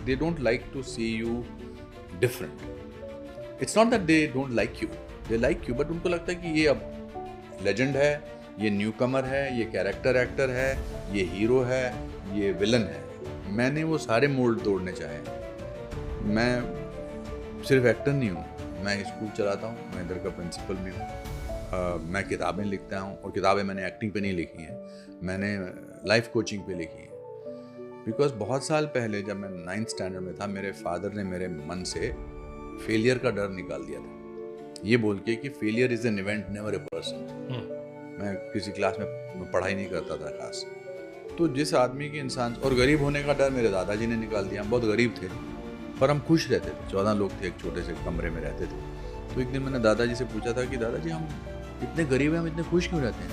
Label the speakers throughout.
Speaker 1: they don't like to see you different. It's not that they don't like you, they like you, but उनको लगता है कि ये अब लेजेंड है, ये न्यू कमर है, ये कैरेक्टर एक्टर है, ये हीरो है, ये विलन है. मैंने वो सारे मोल्ड तोड़ने चाहे. मैं सिर्फ एक्टर नहीं हूँ, मैं स्कूल चलाता हूँ, मैं इधर का प्रिंसिपल भी हूँ, मैं किताबें लिखता हूँ, और किताबें मैंने एक्टिंग पे नहीं लिखी हैं, मैंने लाइफ कोचिंग पे लिखी है. बिकॉज बहुत साल पहले जब मैं 9th स्टैंडर्ड में था, मेरे फादर ने मेरे मन से फेलियर का डर निकाल दिया था, ये बोल के कि failure is an event, never a person. मैं किसी क्लास में पढ़ाई नहीं करता था खास. तो जिस आदमी के इंसान, और गरीब होने का डर मेरे दादाजी ने निकाल दिया. हम बहुत गरीब थे पर हम खुश रहते थे. 14 लोग थे, एक छोटे से कमरे में रहते थे. तो एक दिन मैंने दादाजी से पूछा था कि दादाजी हम इतने गरीब हैं, हम इतने खुश क्यों रहते हैं?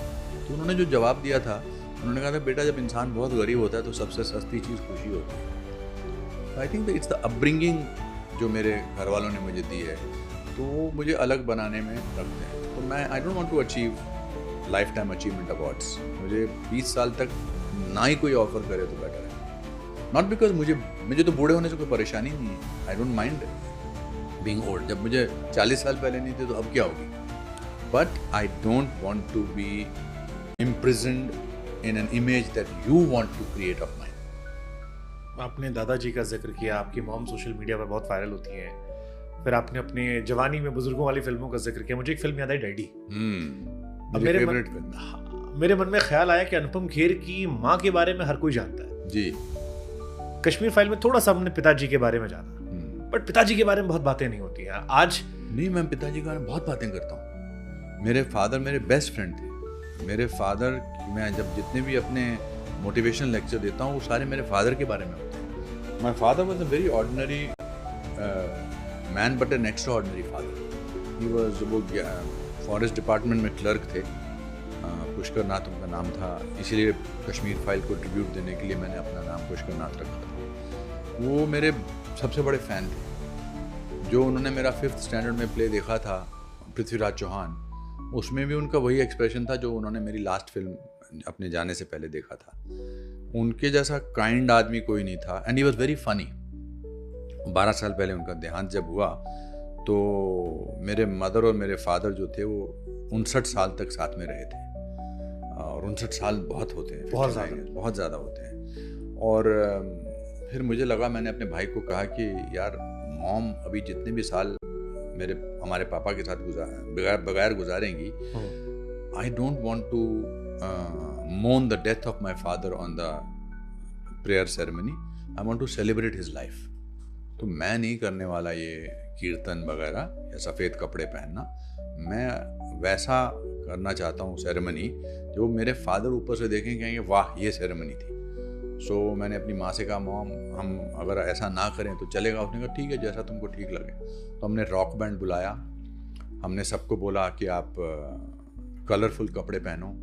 Speaker 1: तो उन्होंने जो जवाब दिया था, उन्होंने कहा था बेटा जब इंसान बहुत गरीब होता है तो सबसे सस्ती चीज़ खुशी होती है. I think it's the upbringing जो मेरे घर वालों ने मुझे दी है, तो वो मुझे अलग बनाने में रखते हैं. तो मैं I don't want to achieve life time achievement awards. मुझे 20 साल तक ना ही कोई ऑफर करे तो बेटर है. नॉट बिकॉज मुझे तो बूढ़े होने से कोई परेशानी नहीं है. I don't mind being old. जब मुझे 40 साल पहले नहीं थे तो अब क्या होगी. But I don't want to be imprisoned in an image that you want to create of mine.
Speaker 2: आपने दादाजी का जिक्र किया, आपकी मॉम सोशल मीडिया पर बहुत वायरल होती हैं. फिर आपने अपने जवानी में बुजुर्गों वाली फिल्मों का जिक्र किया. मुझे एक फिल्म याद आई, डैडी.
Speaker 1: मेरी फेवरेट फिल्म.
Speaker 2: मेरे मन में ख्याल आया कि अनुपम खेर की माँ के बारे में हर कोई जानता है
Speaker 1: जी.
Speaker 2: कश्मीर फाइल में थोड़ा सा हमने पिताजी के बारे में जाना, बट पिताजी के बारे में बहुत बातें नहीं होती हैं आज.
Speaker 1: नहीं, मैं पिताजी के बारे में बहुत बातें करता हूँ. मेरे फादर मेरे बेस्ट फ्रेंड थे. मेरे फादर, मैं जब जितने भी अपने मोटिवेशन लेक्चर देता हूँ वो सारे मेरे फादर के बारे में होते हैं. My father was a very ordinary man but an extra ordinary father. He was, वो फॉरेस्ट डिपार्टमेंट में क्लर्क थे. पुष्कर नाथ उनका नाम था, इसीलिए कश्मीर फाइल को ट्रिब्यूट देने के लिए मैंने अपना नाम पुष्कर नाथ रखा था. वो मेरे सबसे बड़े फ़ैन थे. जो उन्होंने मेरा 5th स्टैंडर्ड में प्ले देखा था, पृथ्वीराज चौहान, उसमें भी उनका वही एक्सप्रेशन था जो उन्होंने मेरी लास्ट फिल्म अपने जाने से पहले देखा था. उनके जैसा काइंड आदमी कोई नहीं था. And he was very funny. 12 साल पहले उनका देहांत जब हुआ तो मेरे मदर और मेरे फादर जो थे वो 59 साल तक साथ में रहे थे. और 59 साल बहुत होते हैं, बहुत ज़्यादा होते हैं. और फिर मुझे लगा, मैंने अपने भाई को कहा कि यार मॉम अभी जितने भी साल हमारे पापा के साथ बगैर गुजारेंगी, I don't want to mourn the death of my father on the prayer ceremony. I want to celebrate his life. तो मैं नहीं करने वाला ये कीर्तन वगैरह या सफ़ेद कपड़े पहनना. मैं वैसा करना चाहता हूँ सेरेमनी जो मेरे फादर ऊपर से देखें, कहेंगे वाह ये सेरेमनी थी. सो मैंने अपनी माँ से कहा मॉम हम अगर ऐसा ना करें तो चलेगा. उसने कहा ठीक है, जैसा तुमको ठीक लगे. तो हमने रॉक बैंड बुलाया. हमने सबको बोला कि आप कलरफुल कपड़े पहनो,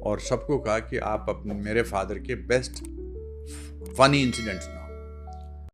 Speaker 1: और सबको कहा कि आप अपने मेरे फादर के बेस्ट फनी इंसिडेंट्स ना